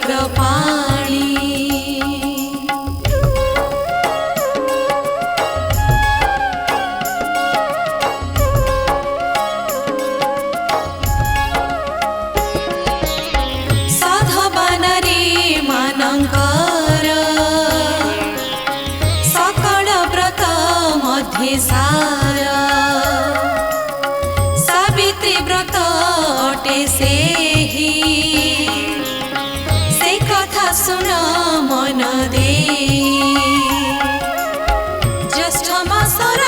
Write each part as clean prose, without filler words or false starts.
कृपाणी सार सावित्री व्रत अटे से कथा सुन मन दे ज्येष्ठ मासर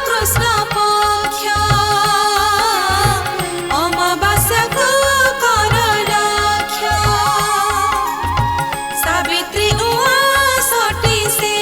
कृष्ण पक्ष अमावास्या को कर लक्ष्य सावित्री उआसटी से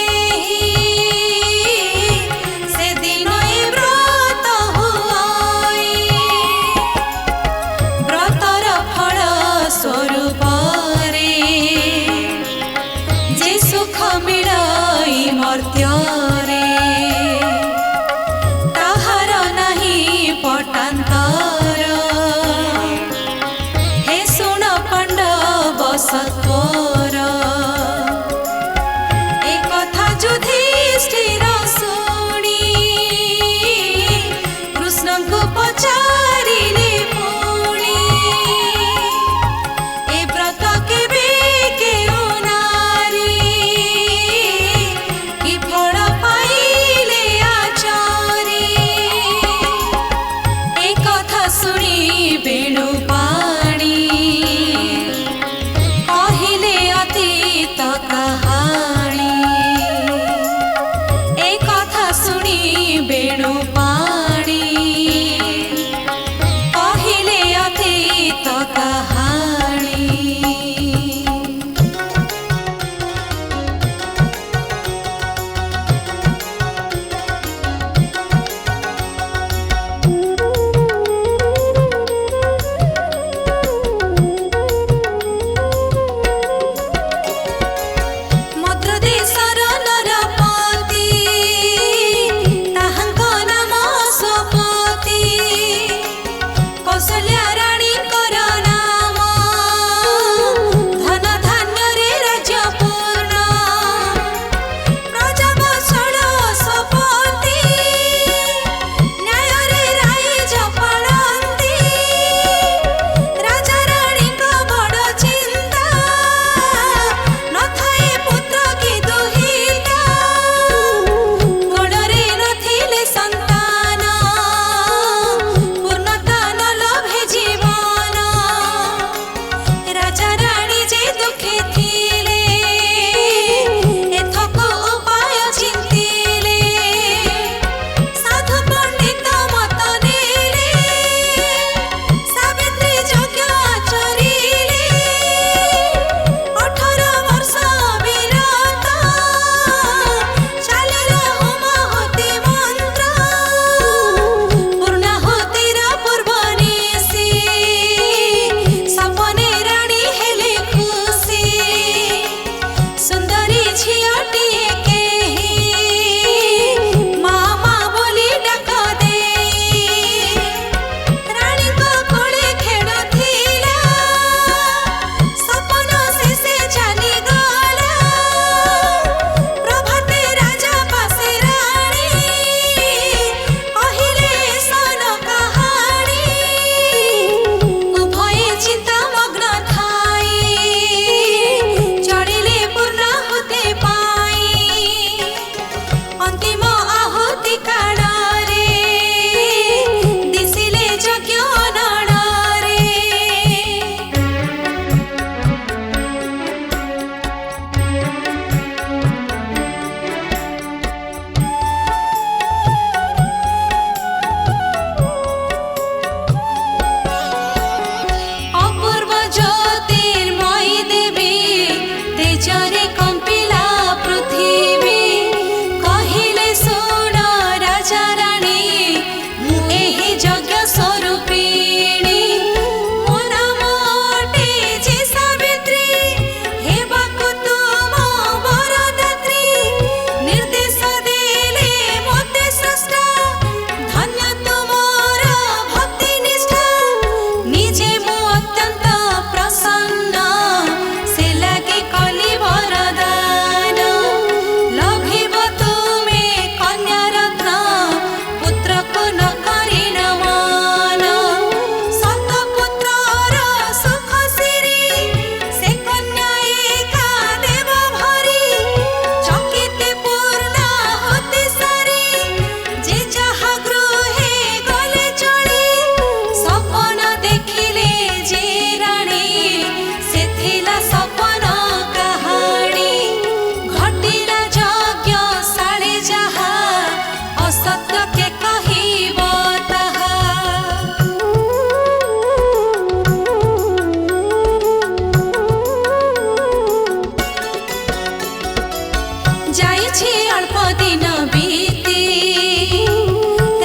देशर नरपति ताहांक नाम सत्य के कहिब ताहा जाइछि अल्प दिन बीती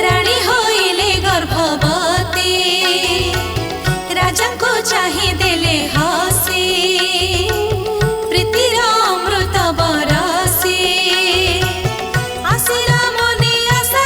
रानी होइले गर्भवती राजा को चाहि देले हसी प्रीतिर अमृत बरसी आसिला मने आशा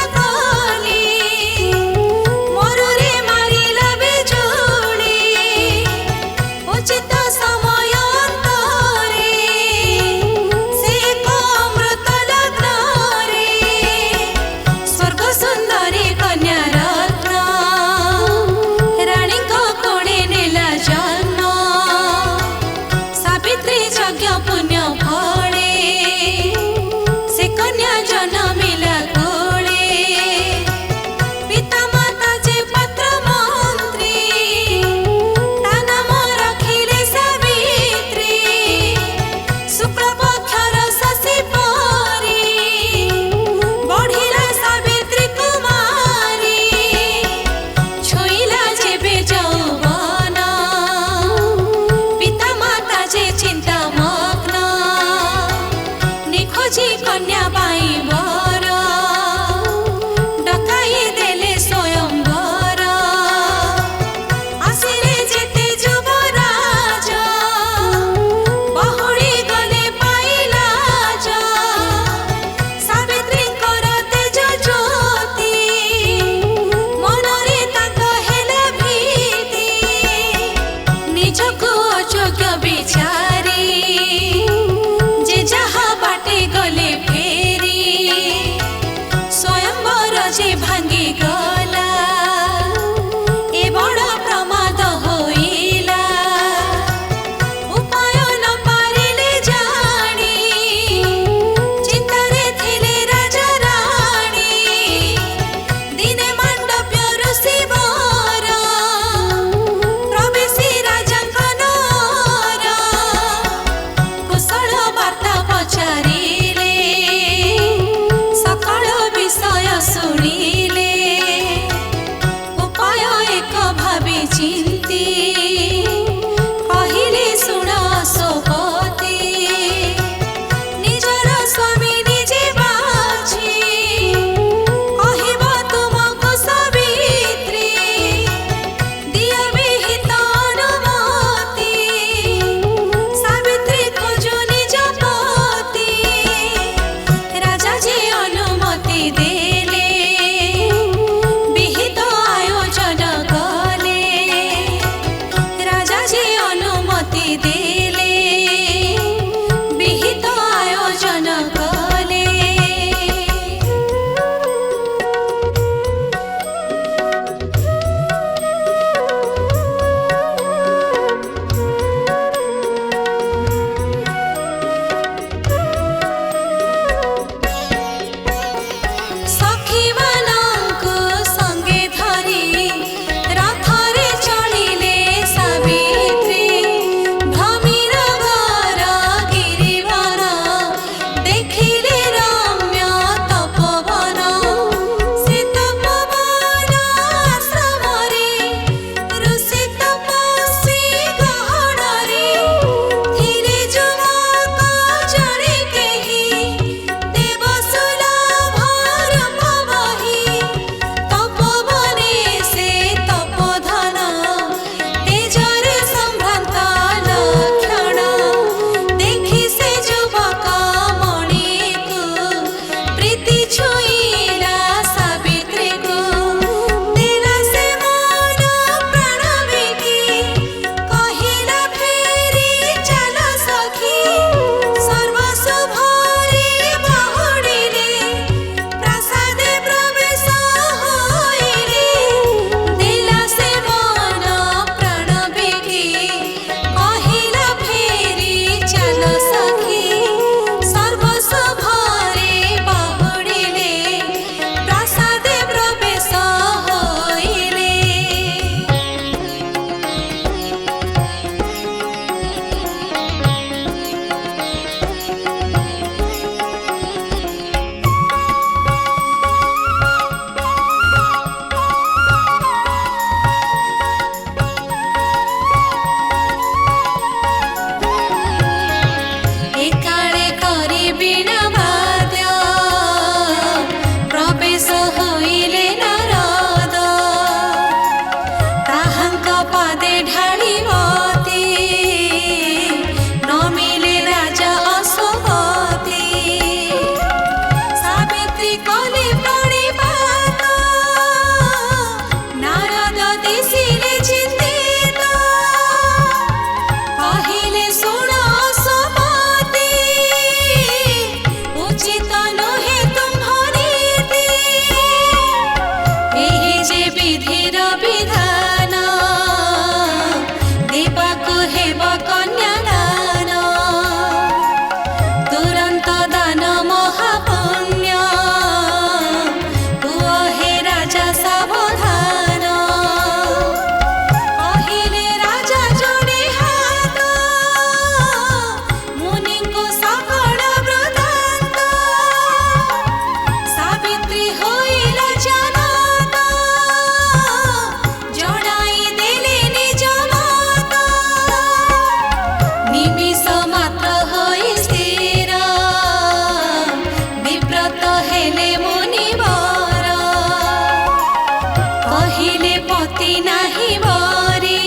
पति नाही मोरी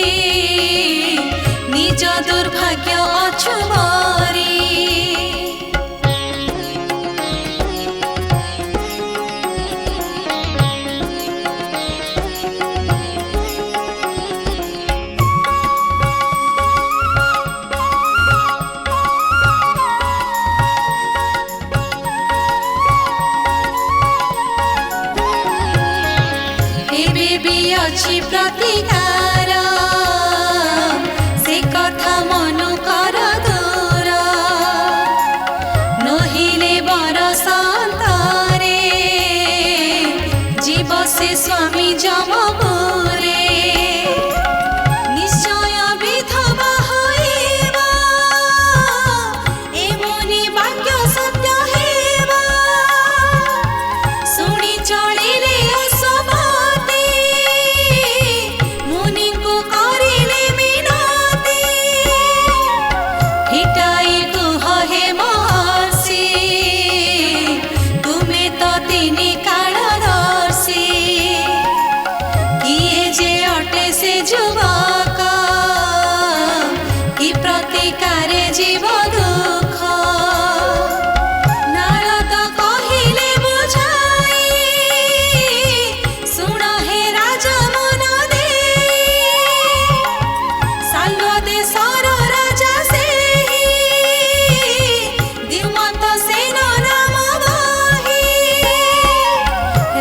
निज दुर्भाग्य अछु मोरी अछि प्रतिकार से कथा मनु कर दूर नहिले बरसांतरे जीव से स्वामी जमपुरे निश्चय विधवा होइबा एमुनि वाक्य सत्य हेबा सुनी चलिले जीव दुख नारद कहिले बुझाई सुन हे राजा मन दे साल देशर राजा से द्युमत सेन नाम बही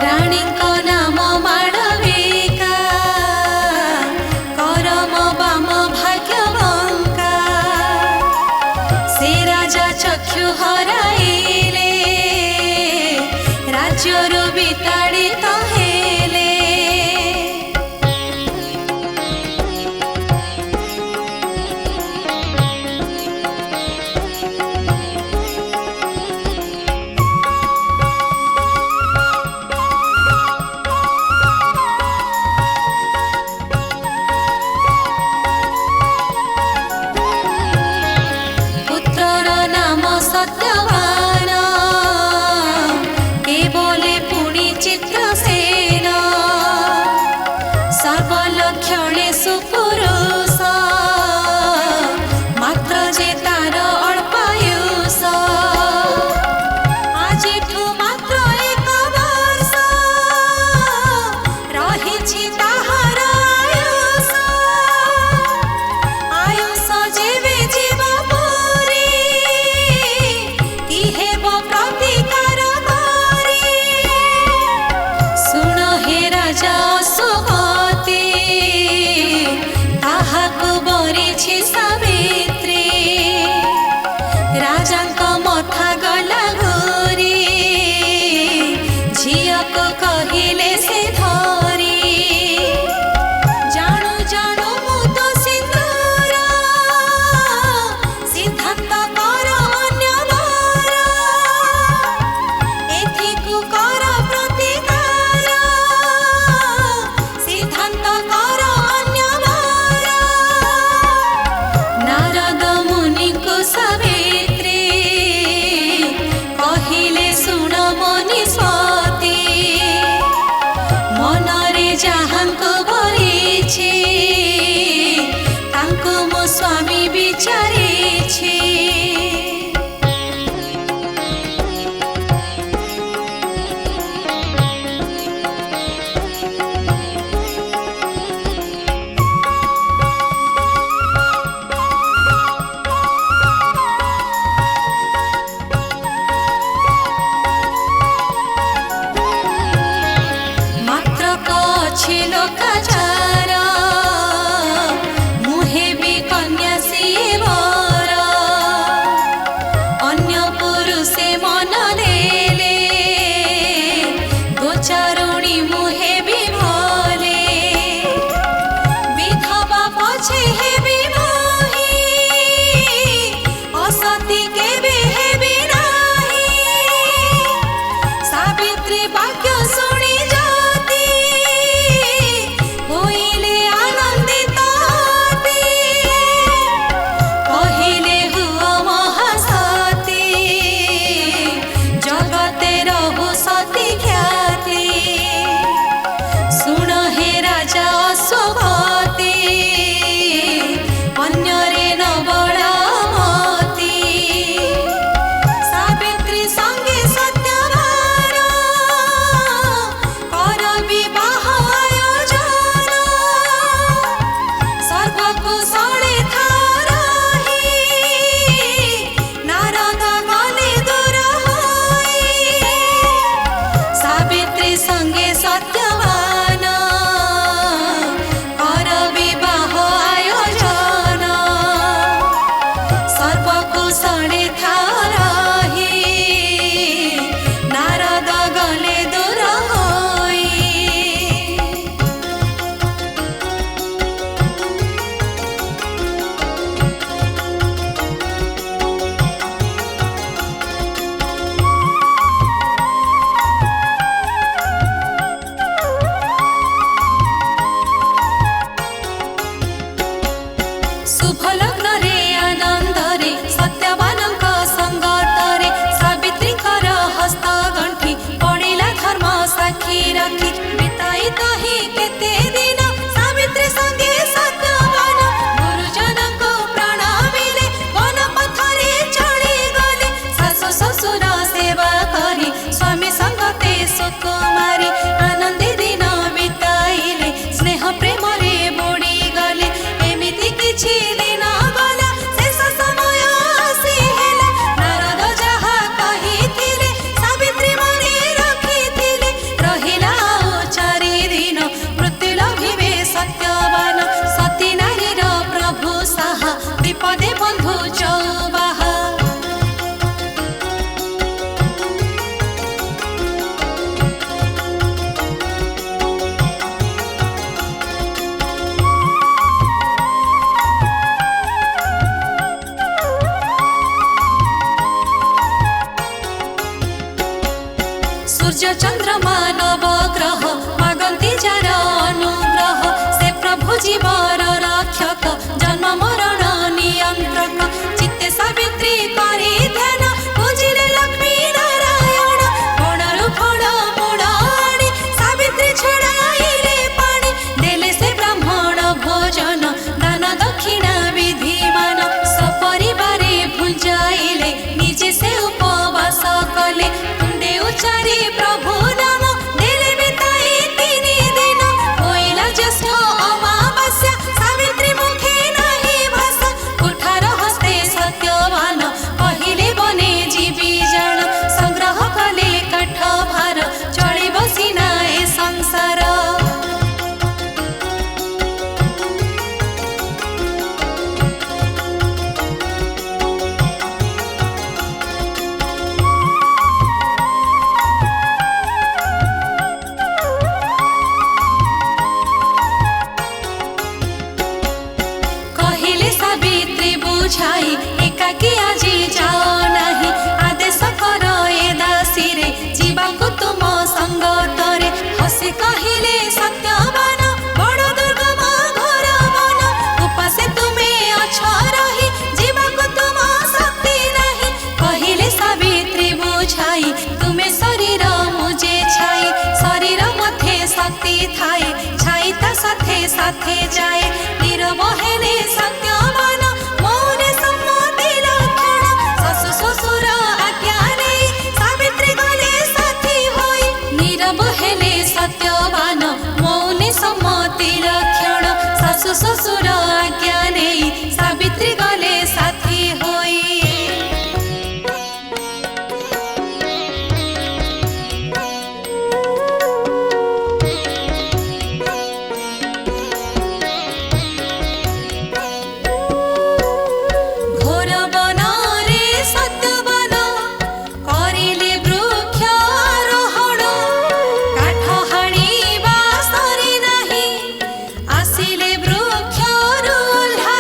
रानी को नाम माडविका करम बाम भाग्यवंका से राजा चक्षु हराइले राज्यरु विताड़ित हेले सत्यवान के बोले पुणी चित्रसेन सर्वलक्षणे सुपुरुष मात्र जे तार अल्पायुष आजिठु मात्र एक वर्ष रहिछि ताहार आयुष आयुष जेबे जीव ଶୋଭତି ଅନ୍ୟରେ ନବଳମତି ସାବିତ୍ରୀ ସଙ୍ଗେ ସତ୍ୟବାନ କର ବିବାହ ଆୟୋଜନ ସର୍ବକୁଶଳେ ଥାରହି ନାରଦ ଗଲେ ଦୂର ହୋଇ ସାବିତ୍ରୀ ସଙ୍ଗେ ସତ୍ୟବାନ କର ବିବାହ ଆୟୋଜନ ସର୍ବକୁଶଳେ ଥାରହି ନାରଦ ଗଲେ ଦୂର ହୋଇ शुभ लग्ନରେ आनंदरे सत्यवानଙ୍କ संगतरे सावित्रीकर हस्त गंठी पड़िला धर्म साक्षी रखी बिताइत ही केते दिन सावित्री संगे सत्यवान गुरुजनଙ୍କୁ प्रणामिले वन पथरे चढ़ी गले सासु ससुर सेवा करी स्वामी संगते सुकुमारी आनंदी दिन बिताइले स्नेह प्रेम रे बुड़ी गले एमिति किछि दिन गला शेष समय आसी हेला नारद जाहा कहिथिले सावित्री मने रखिथिले रहिला ଆଉ 4 दिन मृत्यु लभिबे सत्यवान सती नारीर प्रभु साहा विपदे बंधु चौबाहा सूर्य चंद्रमा नवग्रह मागंती जार अनुग्रह से प्रभु जीवर रक्षक जन्म मरण नियंत्रक चित्ते सावित्री करी ध्यान पूजिले लक्ष्मी नारायण बणरु फल मूल आनी सावित्री छड़ाइले पानी देले से ब्राह्मण भोजन दान दक्षिणा विधिमान सपरिवारे भुंजाइले निजे से उपवास कले कुंदे उच्चारी प्रभु नाम देले बिताई 3 दिन होइला ज्येष्ठ अमावास्या सावित्री मुखे नाही भाषा कुठार हस्ते सत्यवान पहिले बने जीवी जान संग्रह कले काठ भार चली बसिना ए संसार कहिले सावित्री बुझाई एकाकी आजी जाओ नाही आदेश कर ए दासी रे जीवाको तुम संगतरे हसी कहिले सत्यवान बड़ दुर्गम घर वन उपासे तुमे अछ रही जीवाको तुम शक्ति नाही कहिले सावित्री बुझाई तुमे शरीर मुझे छाई शरीर मथे शक्ति थाए छाई ता साथे साथे जाए नीरव हेले सत्यवान मौने सम्मति लक्षण ससु ससुर आज्ञा नेई सावित्री गले साथी होई नीरव हेले सत्यवान मौने सम्मति लक्षण ससु ससुर आज्ञा नेई सावित्री गले साथी होई ଆସିଲେ ବୃକ୍ଷରୁ ଓହ୍ଲା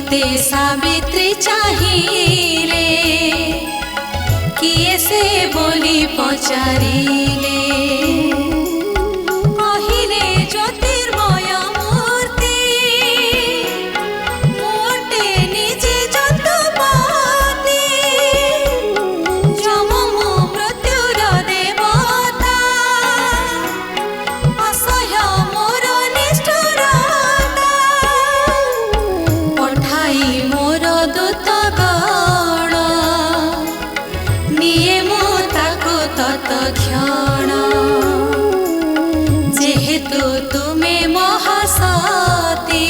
मते सावित्री चाहिले किए से बोली पचारिले कहिले ज्योतिर्मय मूर्ति मोटे निजे जतुपति जम मृत्युर देवता असह्य मोर निष्ठुरता पठाई मोर दूत गण निये मु ताको तत्क्षण जेहेतु तुमे महासती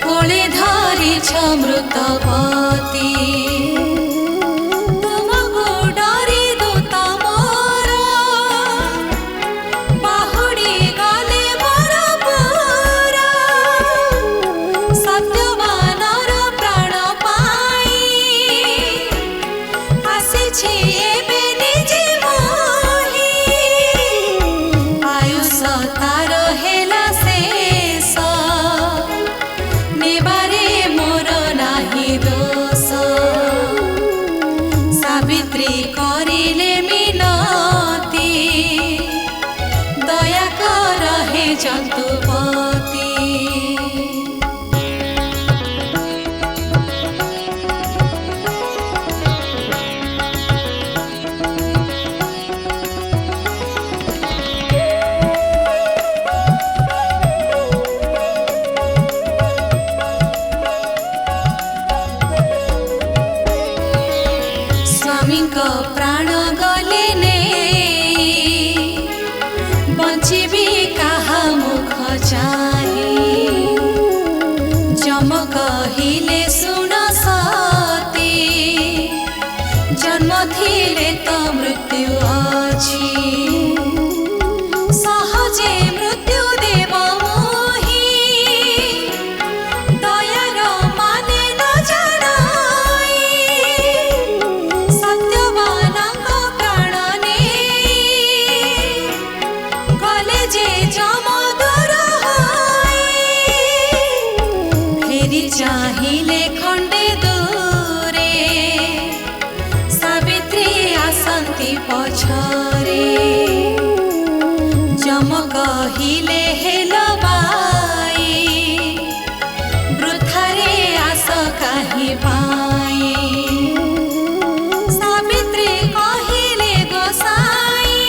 कोले धरिछ मृतपति तुमको डरी दूत मोर बाहुडी गले मोर पुरा सत्यवानर प्राण पाई आसिछि एबे निजे मोहि आयुष तार हेला शेष नेबारे मोर नाही दोष सावित्री करिले मिनती दया कर हे जन्तुपति स्वामी को प्राण गले ने बंचीबी कहा मुख चाही जम कहिले सुन सती जन्म थिले तो मृत्यु अछि सहजे मृत्यु देव मोहि दयार माने न जनाई सत्यवानଙ୍କ प्राण नेई गले जे जम दूर होई फेरि चाहिले खंडे दूरे सावित्री आसंती पछरे जम कहिले हेलो बाई वृथारे आस काहि पाई सावित्री कहिले गोसाई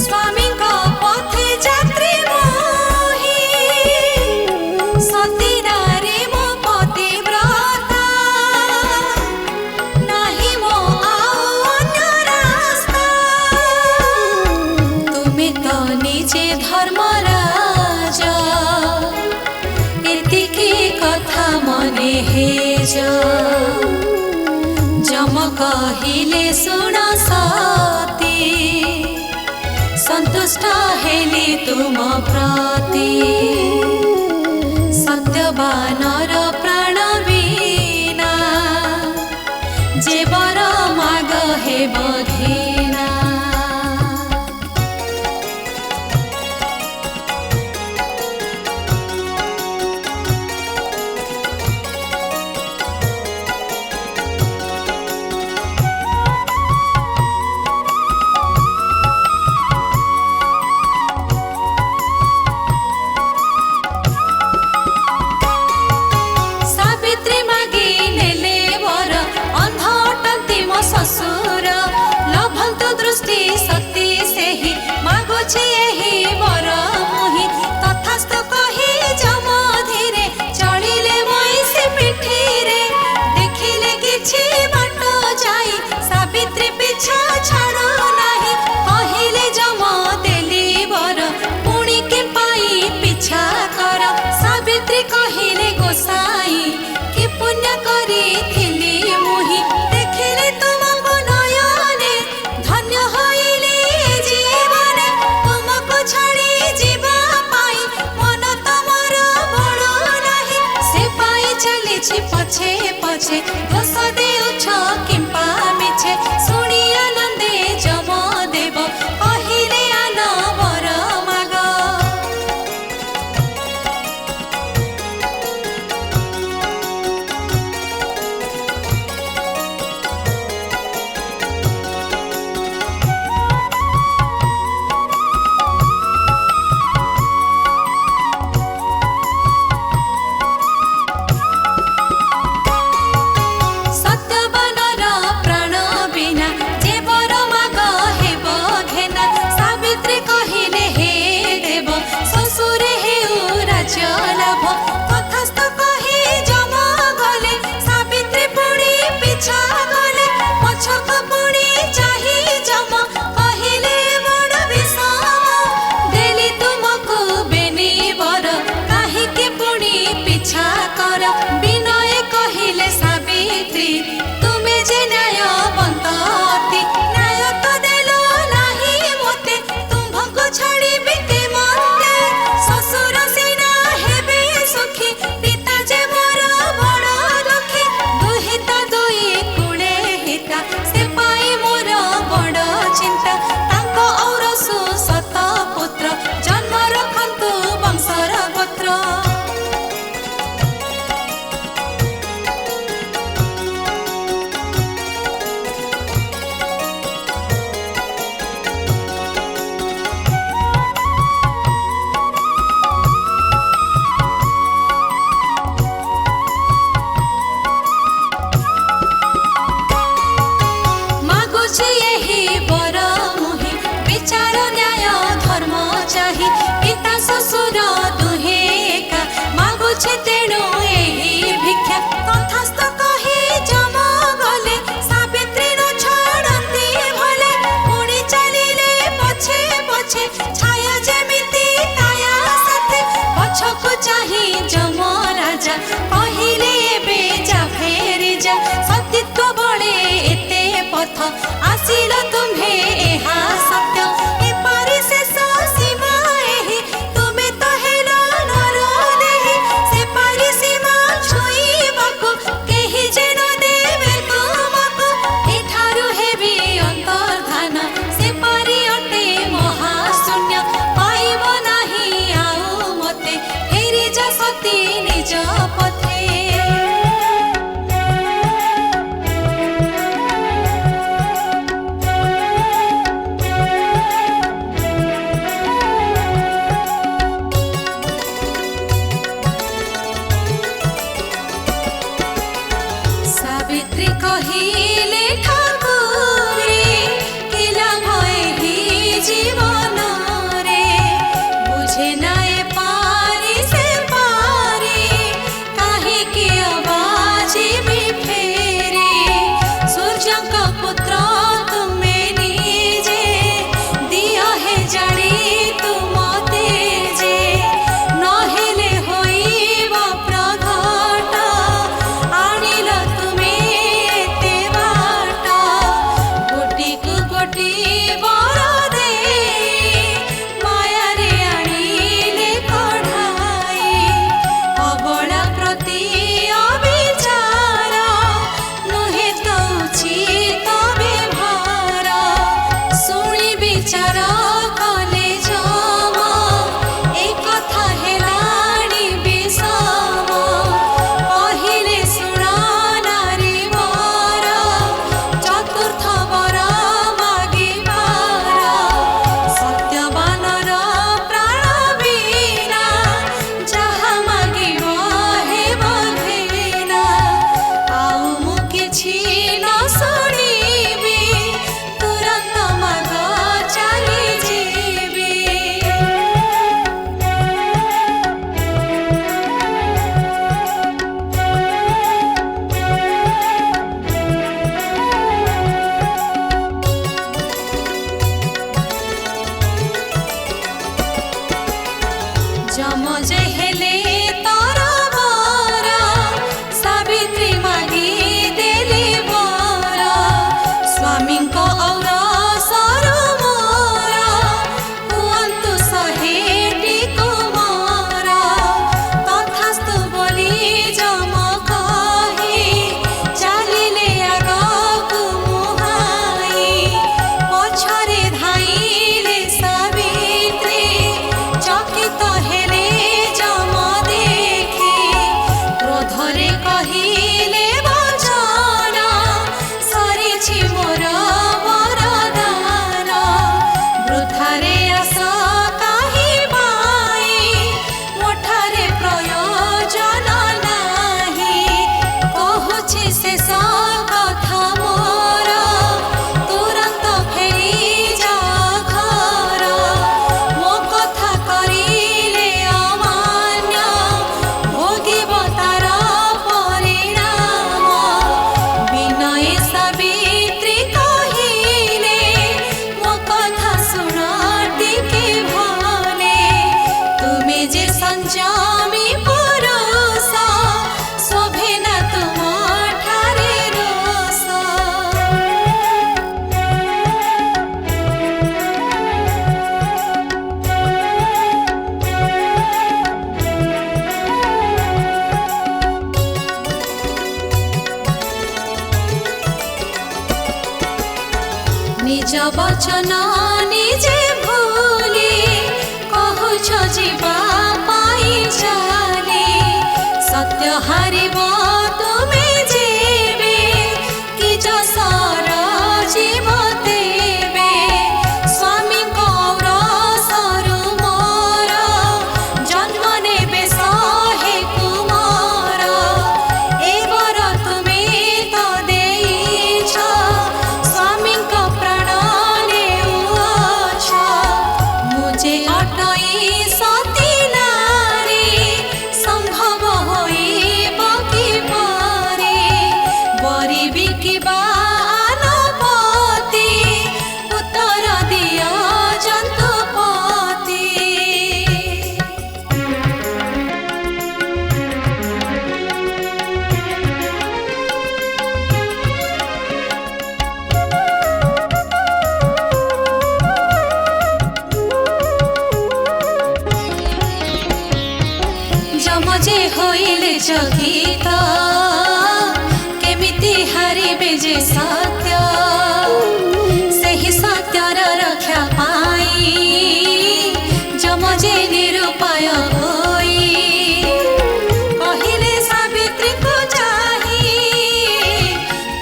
स्वामी को पथे जात्री मोहि सती नारी मो पतिव्रता नाही मो आउ अन्य रास्ता तुमे तो निजे धर्मराज एतिकी कथा मने हेज जम कहिले सुन सती संतुष्ट हेली तुम प्रति सत्यवानर प्राण बिना जेबर माग हेब घिना सावित्री मागी नेले वर अंध अटंती मो ससुर लभंतु दृष्टि शक्ति सेहि मागुछि एहि वर मुहि तथास्तु कहि जम धीरे चलिले मईसे पिठीरे देखिले किछि बाट जाई सावित्री पिछा छाड़ो नाही कहिले जम देली वर पुणी के पाई पिछा कर सावित्री कहिले गोसाई कि पुण्य करिथिली मुहि देखिले तुमको नयने धन्य होइले जीवने तुमको राजा कहिले एबे जा फेरी जा सतीत्व बळे एते पथ आसिल तुम्हे एहा सत्य ए पारि शेष सीमा एही तुमे तो हेलो नर देही से पारि सीमा छुईबाको केही जेन देबे तुमको एठारु हेबी अंतर्धान से पारि अटे महाशून्य पाइब नाही आउ मते फेरी जा सती निज पथे सावित्री कहिले ठाकुरे किला भएही जीवन रे बुझे नाए पारी से पारी काहे कि अबाजी भी फेरे सूर्य का पुत्र तुमे निजे दिया है जानी तुम तेजे नहेले होइब प्रघट आनिल तुमे एते बाट गोटीकु गोटी बर दे मायारे आनिले कढ़ाई अबला प्रति अविचार नुहे तो उचित व्यवहार शुणी विचार कले जम ए कथा हेलाणी विषम पहिले शुण नारी वर चतुर्थ वर मागिबार सत्यवानर प्राण बिना जाहा मागिब हेब घेना आउ मु किछि न शुणिबि तुरंत माग चली जीबि जम जे हेले तर बर सावित्री मागी देली बर स्वामी और सर मोर हुअन्तु सहेटी कुमार तथास्तु बोली जम कही चालिले आगकु मुहाई पछरे धाइले सावित्री चकित हेले जम देखी क्रोधरे कहिले वचन सरिछि मोर वरदान वृथारे आस काहि पाई मोठारे प्रयोजन नाही कहुछि शेष कथा मोर तुरंत फेरी जा घर मो कथा करिले अमान्य भोगिब तार परिणाम विनय सावित्री कहिले मो कथा शुण टिके भले तुमे जे संयमी पुरुष शोभे ना तुम ठारे रोष निज वचन निजे भूली कहुछ जीवा पाई चाली सत्य हारिब तुमे जेबे कि जसर जीव देबे स्वामी कौर सरु मोर जन्म नेबे सहे कुमार ए बर तुमे तो देइछ स्वामी प्राण नेउछ मुझे अटई सती नारी संभव होइब कि जे होइले चकित केमिति हारिबे जे सत्य सेहि सत्यर रक्षा पाई जम जे निरुपाय होई कहिले सावित्री को चाही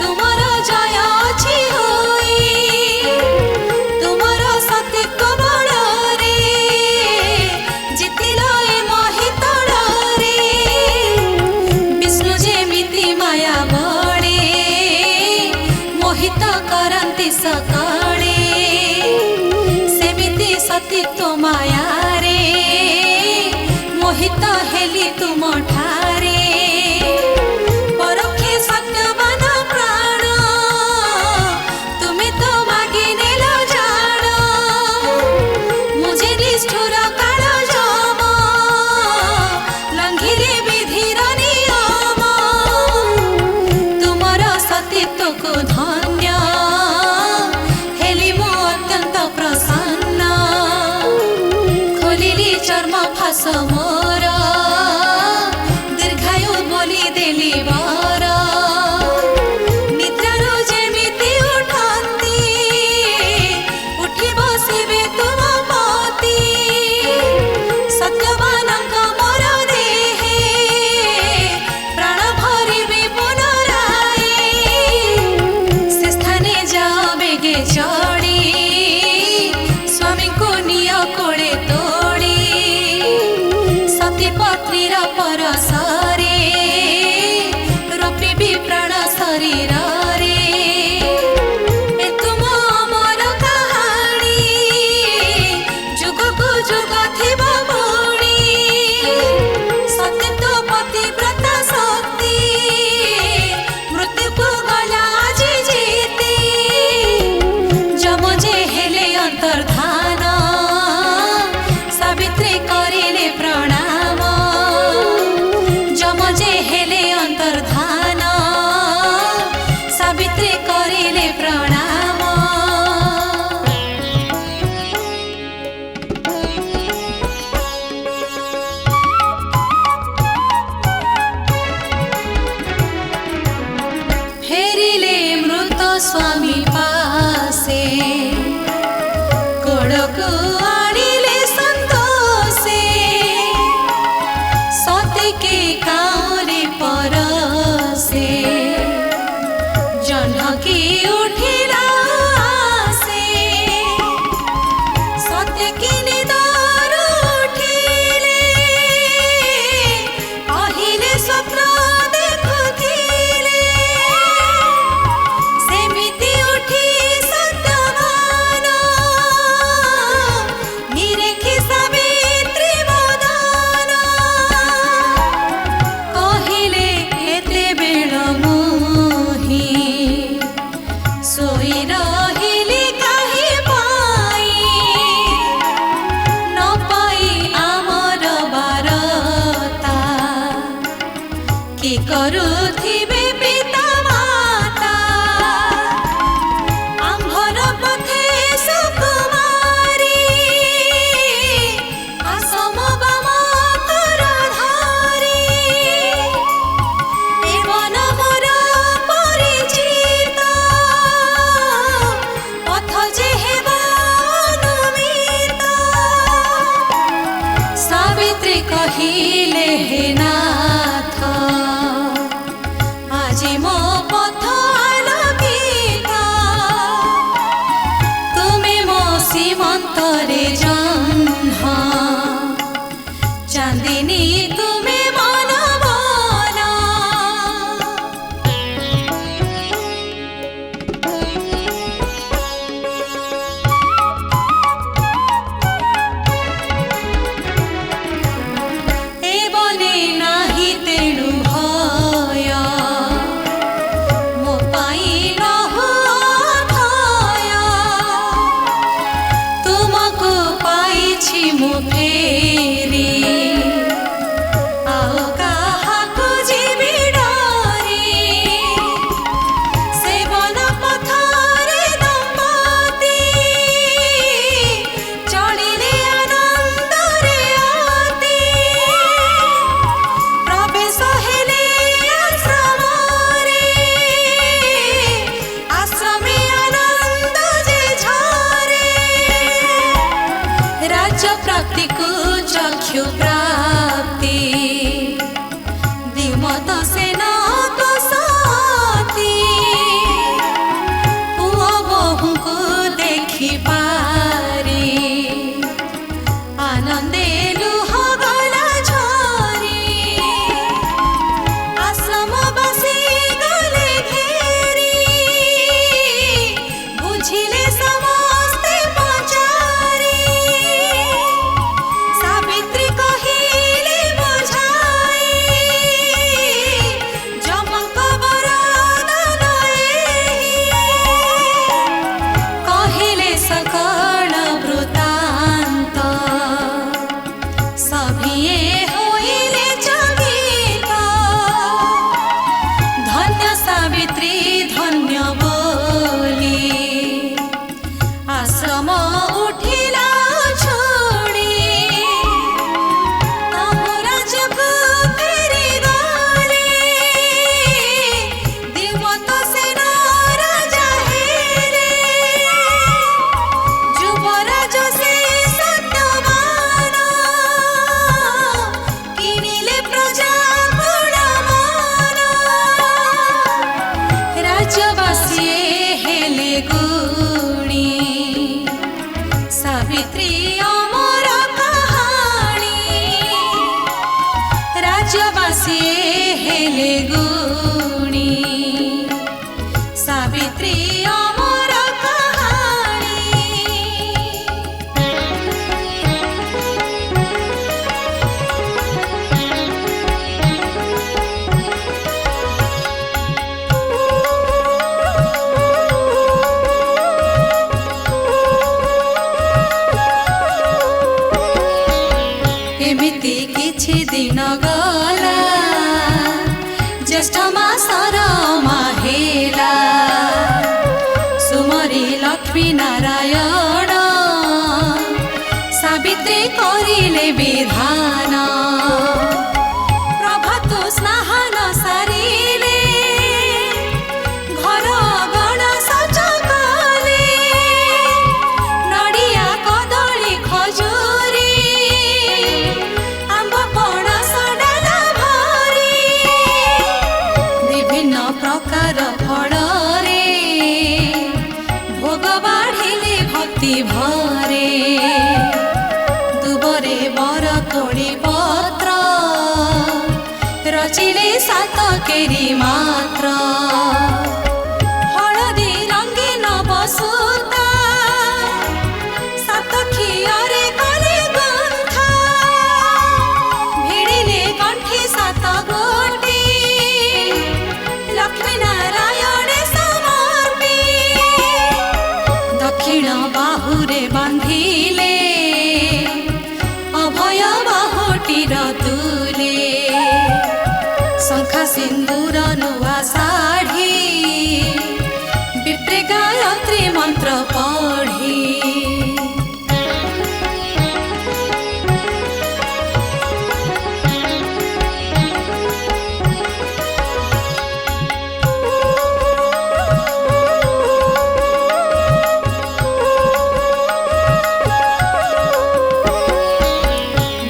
तुमर जय अछि होई तुमर सत्य बड़रे जितिलो ए महितड़रे विष्णु जेमिति माया बड़े मोहित करन्ति सकळे सेमिति सतीत्व माया रे मोहित हेली तुम ठारे परखे सत्यवान प्राण तुमे तो मागी नेल जान मुझे निष्ठुर काल जम लंघिले विधिर नियम तुमर सतीत्व को धन्य हेली मो अत्यंत प्रसन्न खोलिली चर्म फास मोर दीर्घायु बोली देली वर निद्रारु जेमिति उठन्ति उठी बसिबे तुम पति सत्यवानଙ୍କ मोर देहे प्राण भरिबे पुनराय से स्थाने जाओ बेगे चढ़ी स्वामी को निय कोड़े तोड़ी सती पत्नीर परसरे रपिबी प्राण शरीर रे ए तुम अमर कहानी जुगକୁ जुग थिब बुणी सतीत्व पतिव्रत शक्ति मृत्यु को गला आज जीती जम जे हेले अंतर्धान सावित्री करिले प्रणाम जम जे हेले अंतर्धान सावित्री करिले प्रणाम फेरिले मृत स्वामी पासे कोड़को आनिले संतोषे सती के काउरे परसे जनकी उठिला आसे सती की निदर उठिले अहिले स्वप्न देखुथिले सेमिति उठी सत्यवान निरेखी सावित्री बदन हेले गुणी सावित्री अमर कहानी। एमिति किछि दिन गला ज्येष्ठ मासर माहेला सुमरी लक्ष्मी नारायण सावित्री करिले विधान। प्रभातु स्नान सारिले घर अगण सज कले नडिया कदली खजुरी आंब पणस डाला भरी विभिन्न प्रकार फल रे भोग बाढ़िले भक्ति भरे दुबरे बर कोड़ी पत्र रचिले सात केरी मात्र हलदी रंगीन बसुता सात खियरे कले गुंथा भिड़िले कंठी सात गोटी लक्ष्मी नारायण समर्पी दक्षिण बाहुरे बांधिले अभय बाहुटीर तुले शंखा सिंदूर नुआ साढ़ी विप्रे गायत्री मंत्र पढ़ी।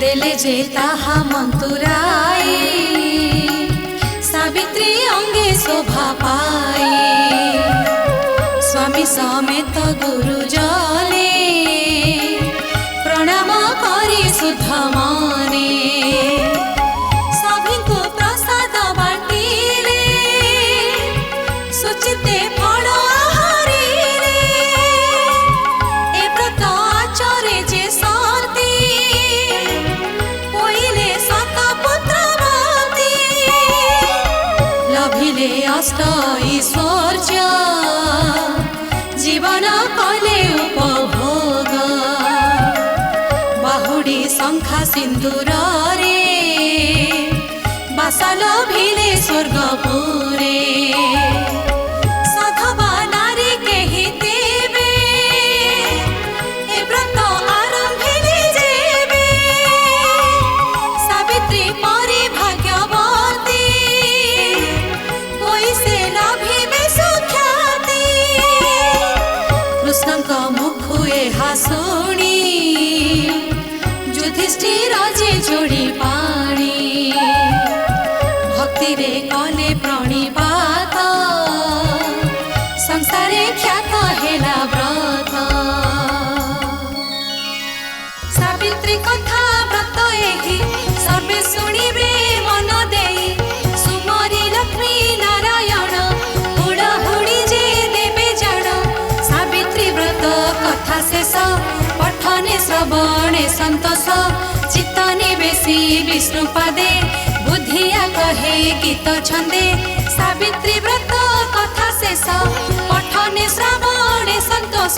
देले जे ताहा मंतुराई सावित्री अंगे शोभा पाई स्वामी समेत गुरुजने प्रणाम करी शुद्ध मने सभिଙ୍କୁ प्रसाद बाटिले सुचिते फल आहारिले ए व्रत आचरे जे सती पहिले सात पुत्रवती लभिले अष्ट ऐश्वर्य जीवन कले उपभोग बाहुडी शंखा सिंदूर रे बासा लभिले स्वर्गपुरे साधवा नारी केहि देवे ए व्रत आरंभिले जेबे सावित्री परि भाग्यवती कोई लभिबे सुख्याति कृष्णक मुखु एहा शुणी युधिष्ठिर जे जोड़ी पाणी भक्ति रे कले प्रणिपात संसारे ख्यात हेला व्रत सावित्री कथा व्रत एही सर्वे शुणिबे मन देई सुमरी लक्ष्मी नारायण हुड़हुड़ी जे देवे जाण सावित्री व्रत कथा शेष पठने श्रवणे संतोष चित्त निवेशी विष्णु पादे बुद्धिया कहे गीत छंदे सावित्री व्रत कथा शेष पठने श्रवणे संतोष